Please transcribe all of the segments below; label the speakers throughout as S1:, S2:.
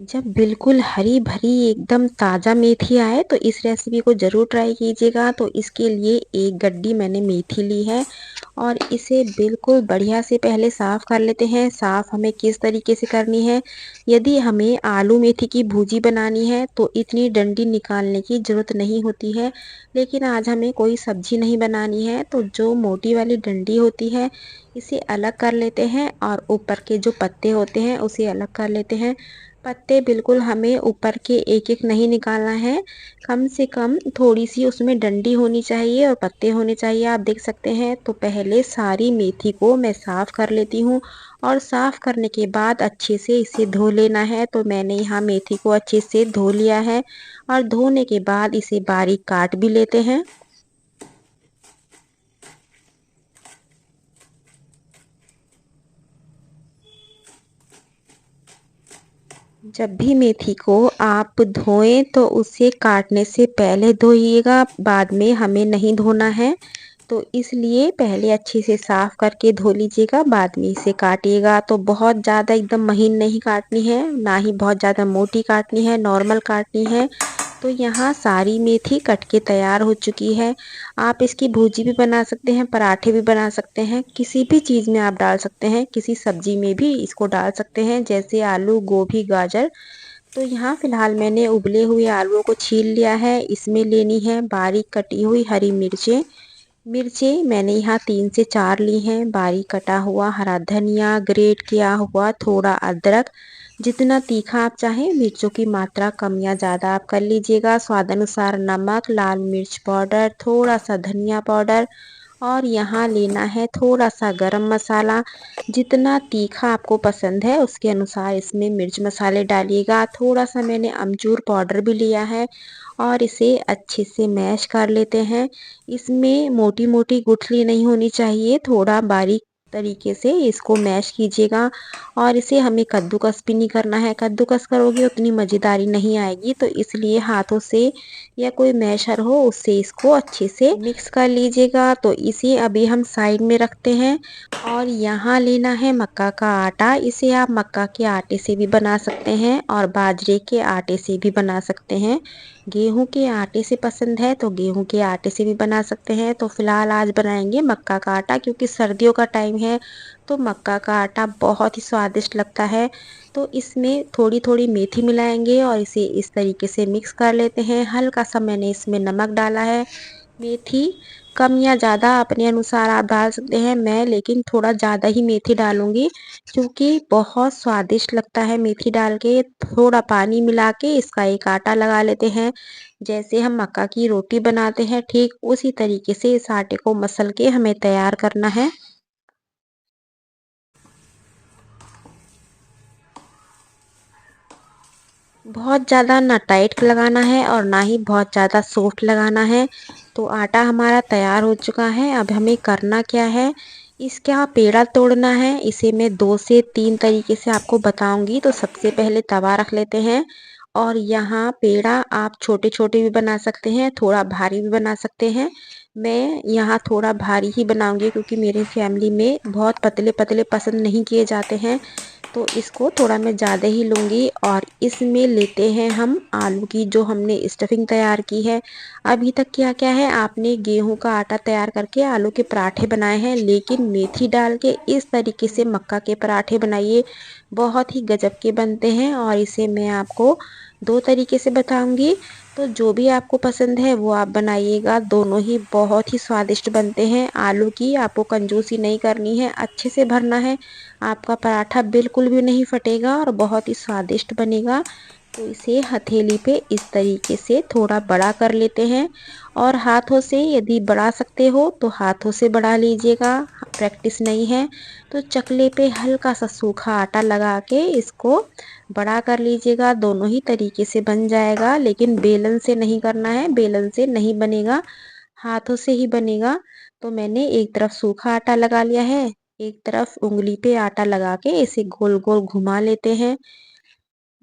S1: जब बिल्कुल हरी-भरी एकदम ताज़ा मेथी आए तो इस रेसिपी को ज़रूर ट्राई कीजिएगा। तो इसके लिए 1 गड्डी मैंने मेथी ली है और इसे बिल्कुल बढ़िया से पहले साफ़ कर लेते हैं। साफ़ हमें किस तरीके से करनी है, यदि हमें आलू मेथी की भुजी बनानी है तो इतनी डंडी निकालने की ज़रूरत नहीं होती है। लेकिन आज हमें कोई सब्ज़ी नहीं बनानी है तो जो मोटी वाली डंडी होती है, इसे अलग कर लेते हैं और ऊपर के जो पत्ते होते हैं उसे अलग कर लेते हैं। पत्ते बिल्कुल हमें ऊपर के एक-एक नहीं निकालना है, कम से कम थोड़ी-सी उसमें डंडी होनी चाहिए और पत्ते होने चाहिए, आप देख सकते हैं। तो पहले सारी मेथी को मैं साफ़ कर लेती हूँ और साफ़ करने के बाद अच्छे से इसे धो लेना है। तो मैंने यहाँ मेथी को अच्छे से धो लिया है और धोने के बाद इसे बारीक काट भी लेते हैं। जब भी मेथी को आप धोएँ तो उसे काटने से पहले धोइएगा, बाद में हमें नहीं धोना है। तो इसलिए पहले अच्छे से साफ़ करके धो लीजिएगा, बाद में इसे काटिएगा। तो बहुत ज़्यादा एकदम महीन नहीं काटनी है, ना ही बहुत ज़्यादा मोटी काटनी है, नॉर्मल काटनी है। तो यहाँ सारी मेथी कट के तैयार हो चुकी है। आप इसकी भुजी भी बना सकते हैं, पराठे भी बना सकते हैं, किसी भी चीज़ में आप डाल सकते हैं, किसी सब्ज़ी में भी इसको डाल सकते हैं, जैसे आलू, गोभी, गाजर। तो यहाँ फ़िलहाल मैंने उबले हुए आलूओं को छील लिया है, इसमें लेनी है बारीक कटी हुई हरी मिर्चें। मिर्चें मैंने यहाँ 3 से 4 ली हैं, बारीक कटा हुआ हरा धनिया, ग्रेट किया हुआ थोड़ा अदरक। जितना तीखा आप चाहें, मिर्चों की मात्रा कम या ज़्यादा आप कर लीजिएगा। स्वादानुसार नमक, लाल मिर्च पाउडर, थोड़ा-सा धनिया पाउडर और यहाँ लेना है थोड़ा-सा गरम मसाला। जितना तीखा आपको पसंद है उसके अनुसार इसमें मिर्च मसाले डालिएगा। थोड़ा-सा मैंने अमचूर पाउडर भी लिया है और इसे अच्छे से मैश कर लेते हैं। इसमें मोटी-मोटी गुठली नहीं होनी चाहिए, थोड़ा बारीक तरीके से इसको मैश कीजिएगा और इसे हमें कद्दूकस भी नहीं करना है। कद्दूकस करोगे उतनी मज़ेदारी नहीं आएगी, तो इसलिए हाथों से या कोई मैशर हो उससे इसको अच्छे से मिक्स कर लीजिएगा। तो इसे अभी हम साइड में रखते हैं और यहाँ लेना है मक्का का आटा। इसे आप मक्का के आटे से भी बना सकते हैं और बाजरे के आटे से भी बना सकते हैं। गेहूँ के आटे से पसंद है तो गेहूँ के आटे से भी बना सकते हैं। तो फ़िलहाल आज बनाएँगे मक्का का आटा, क्योंकि सर्दियों का टाइम है तो मक्का का आटा बहुत ही स्वादिष्ट लगता है। तो इसमें थोड़ी-थोड़ी मेथी मिलाएँगे और इसे इस तरीके से मिक्स कर लेते हैं। हल्का-सा मैंने इसमें नमक डाला है। मेथी कम या ज़्यादा अपने अनुसार आप डाल सकते हैं। मैं लेकिन थोड़ा ज़्यादा ही मेथी डालूँगी, क्योंकि बहुत स्वादिष्ट लगता है मेथी डाल के। थोड़ा पानी मिला के इसका एक आटा लगा लेते हैं। जैसे हम मक्का की रोटी बनाते हैं, ठीक उसी तरीके से इस आटे को मसल के हमें तैयार करना है। बहुत ज़्यादा ना टाइट लगाना है और ना ही बहुत ज़्यादा सॉफ्ट लगाना है। तो आटा हमारा तैयार हो चुका है। अब हमें करना क्या है, इसका पेड़ा तोड़ना है। इसे मैं 2 से 3 तरीके से आपको बताऊँगी। तो सबसे पहले तवा रख लेते हैं और यहाँ पेड़ा आप छोटे-छोटे भी बना सकते हैं, थोड़ा भारी भी बना सकते हैं। मैं यहाँ थोड़ा भारी ही बनाऊँगी, क्योंकि मेरी फैमिली में बहुत पतले-पतले पसंद नहीं किए जाते हैं। तो इसको थोड़ा मैं ज़्यादा ही लूँगी और इसमें लेते हैं हम आलू की जो हमने स्टफिंग तैयार की है। अभी तक क्या-क्या है, आपने गेहूँ का आटा तैयार करके आलू के पराठे बनाए हैं, लेकिन मेथी डाल के इस तरीके से मक्का के पराठे बनाइए, बहुत ही गज़ब के बनते हैं। और इसे मैं आपको 2 तरीके से बताऊँगी, तो जो भी आपको पसंद है वो आप बनाइएगा। दोनों ही बहुत ही स्वादिष्ट बनते हैं। आलू की आपको कंजूसी नहीं करनी है, अच्छे से भरना है। आपका पराठा बिल्कुल भी नहीं फटेगा और बहुत ही स्वादिष्ट बनेगा। तो इसे हथेली पे इस तरीके से थोड़ा बड़ा कर लेते हैं और हाथों से यदि बढ़ा सकते हो तो हाथों से बढ़ा लीजिएगा। प्रैक्टिस नहीं है तो चकले पे हल्का सा सूखा आटा लगा के इसको बड़ा कर लीजिएगा। दोनों ही तरीके से बन जाएगा, लेकिन बेलन से नहीं करना है, बेलन से नहीं बनेगा, हाथों से ही बनेगा। तो मैंने एक तरफ सूखा आटा लगा लिया है, एक तरफ उँगली पे आटा लगा के इसे गोल-गोल घुमा लेते हैं।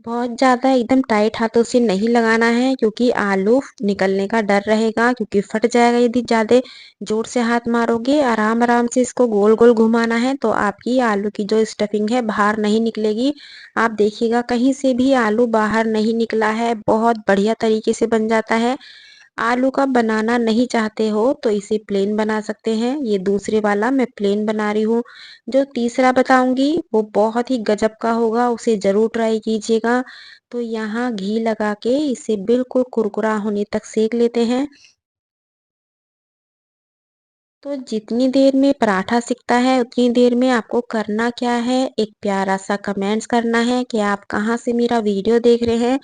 S1: बहुत ज़्यादा एकदम टाइट हाथों से नहीं लगाना है, क्योंकि आलू निकलने का डर रहेगा, क्योंकि फट जाएगा यदि ज़्यादा ज़ोर से हाथ मारोगे। आराम-आराम से इसको गोल-गोल घुमाना है, तो आपकी आलू की जो स्टफिंग है बाहर नहीं निकलेगी। आप देखिएगा कहीं से भी आलू बाहर नहीं निकला है, बहुत बढ़िया तरीके से बन जाता है। आलू का बनाना नहीं चाहते हो तो इसे प्लेन बना सकते हैं। ये दूसरे वाला मैं प्लेन बना रही हूँ। जो तीसरा बताऊंगी वो बहुत ही गजब का होगा, उसे ज़रूर ट्राई कीजिएगा। तो यहाँ घी लगा के इसे बिल्कुल कुरकुरा होने तक सेक लेते हैं। तो जितनी देर में पराठा सिकता है उतनी देर में आपको करना क्या है, एक प्यारा सा कमेंट्स करना है कि आप कहाँ से मेरा वीडियो देख रहे हैं,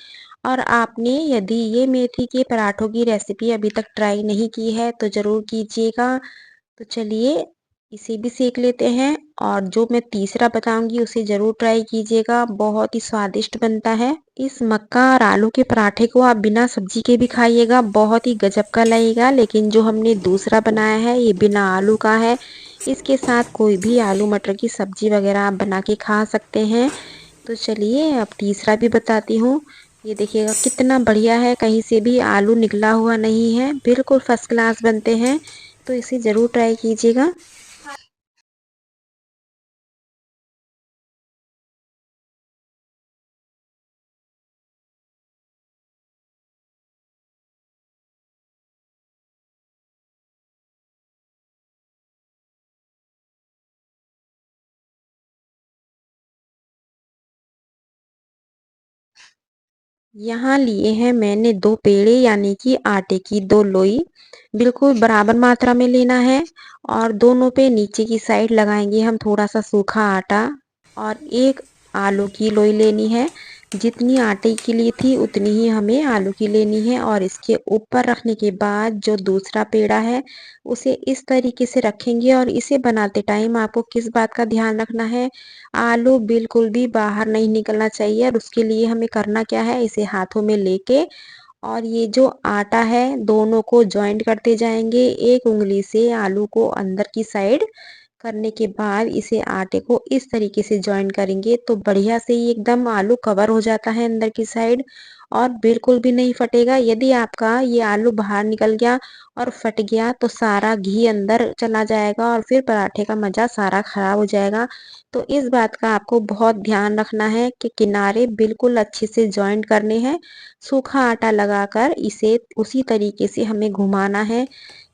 S1: और आपने यदि ये मेथी के पराठों की रेसिपी अभी तक ट्राई नहीं की है तो ज़रूर कीजिएगा। तो चलिए इसे भी सेक लेते हैं, और जो मैं तीसरा बताऊंगी उसे ज़रूर ट्राई कीजिएगा, बहुत ही स्वादिष्ट बनता है। इस मक्का और आलू के पराठे को आप बिना सब्जी के भी खाइएगा, बहुत ही गजब का लगेगा। लेकिन जो हमने दूसरा बनाया है ये बिना आलू का है। इसके साथ कोई भी आलू मटर की सब्जी वगैरह आप बना के खा सकते हैं। तो चलिए अब तीसरा भी बताती हूँ। ये देखिएगा कितना बढ़िया है, कहीं से भी आलू निकला हुआ नहीं है, बिल्कुल फर्स्ट क्लास बनते हैं। तो इसे ज़रूर ट्राई कीजिएगा। यहाँ लिए हैं मैंने 2 पेड़े, यानी कि आटे की 2 लोई। बिल्कुल बराबर मात्रा में लेना है, और दोनों पे नीचे की साइड लगाएंगे हम थोड़ा सा सूखा आटा। और एक आलू की लोई लेनी है। जितनी आटे की ली थी उतनी ही हमें आलू की लेनी है, और इसके ऊपर रखने के बाद जो दूसरा पेड़ा है उसे इस तरीके से रखेंगे। और इसे बनाते टाइम आपको किस बात का ध्यान रखना है, आलू बिल्कुल भी बाहर नहीं निकलना चाहिए। और उसके लिए हमें करना क्या है, इसे हाथों में लेके और ये जो आटा है दोनों को जॉइंट करते जाएंगे, एक उंगली से आलू को अंदर की साइड करने के बाद इसे आटे को इस तरीके से जॉइन करेंगे, तो बढ़िया से ही एकदम आलू कवर हो जाता है अंदर की साइड, और बिल्कुल भी नहीं फटेगा। यदि आपका ये आलू बाहर निकल गया और फट गया तो सारा घी अंदर चला जाएगा, और फिर पराठे का मज़ा सारा खराब हो जाएगा। तो इस बात का आपको बहुत ध्यान रखना है कि किनारे बिल्कुल अच्छे से जॉइंट करने हैं। सूखा आटा लगाकर इसे उसी तरीके से हमें घुमाना है।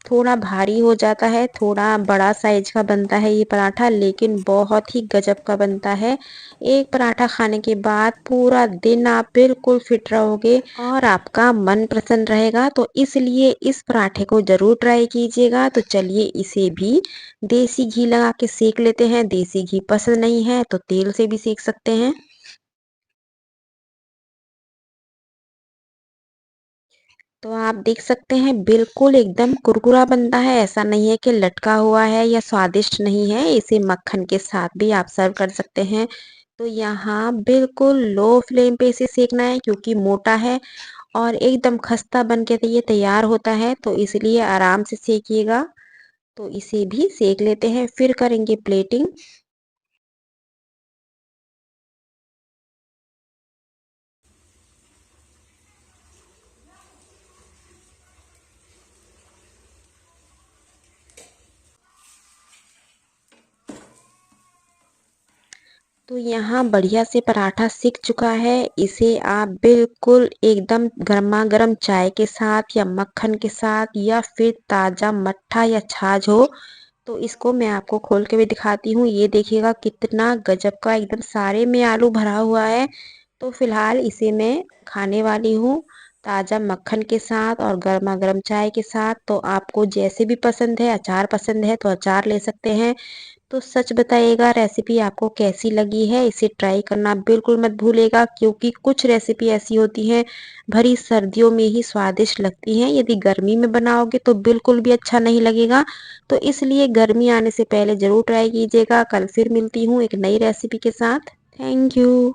S1: थोड़ा भारी हो जाता है, थोड़ा बड़ा साइज का बनता है ये पराठा, लेकिन बहुत ही गजब का बनता है। एक पराठा खाने के बाद पूरा दिन आप बिल्कुल फिट रहोगे और आपका मन प्रसन्न रहेगा। तो इसलिए इस पराठे को ज़रूर ट्राई कीजिएगा। तो चलिए इसे भी देसी घी लगा के सेक लेते हैं। देसी घी पसंद नहीं है तो तेल से भी सेक सकते हैं। तो आप देख सकते हैं बिल्कुल एकदम कुरकुरा बनता है, ऐसा नहीं है कि लटका हुआ है या स्वादिष्ट नहीं है। इसे मक्खन के साथ भी आप सर्व कर सकते हैं। तो यहाँ बिल्कुल लो फ्लेम पे इसे सेकना है, क्योंकि मोटा है और एकदम खस्ता बन के ये तैयार होता है, तो इसलिए आराम से सेकिएगा। तो इसे भी सेक लेते हैं, फिर करेंगे प्लेटिंग। तो यहाँ बढ़िया से पराठा सिक चुका है। इसे आप बिल्कुल एकदम गरमा-गरम चाय के साथ या मक्खन के साथ या फिर ताज़ा मट्ठा या छाछ हो, तो इसको मैं आपको खोल के भी दिखाती हूँ। ये देखिएगा कितना गजब का एकदम सारे में आलू भरा हुआ है। तो फिलहाल इसे मैं खाने वाली हूँ ताज़ा मक्खन के साथ और गरमा-गरम चाय के साथ। तो आपको जैसे भी पसंद है, अचार पसंद है तो अचार ले सकते हैं। तो सच बताइएगा रेसिपी आपको कैसी लगी है, इसे ट्राई करना बिल्कुल मत भूलिएगा, क्योंकि कुछ रेसिपी ऐसी होती हैं भरी सर्दियों में ही स्वादिष्ट लगती हैं। यदि गर्मी में बनाओगे तो बिल्कुल भी अच्छा नहीं लगेगा। तो इसलिए गर्मी आने से पहले ज़रूर ट्राई कीजिएगा। कल फिर मिलती हूँ एक नई रेसिपी के साथ। Thank you.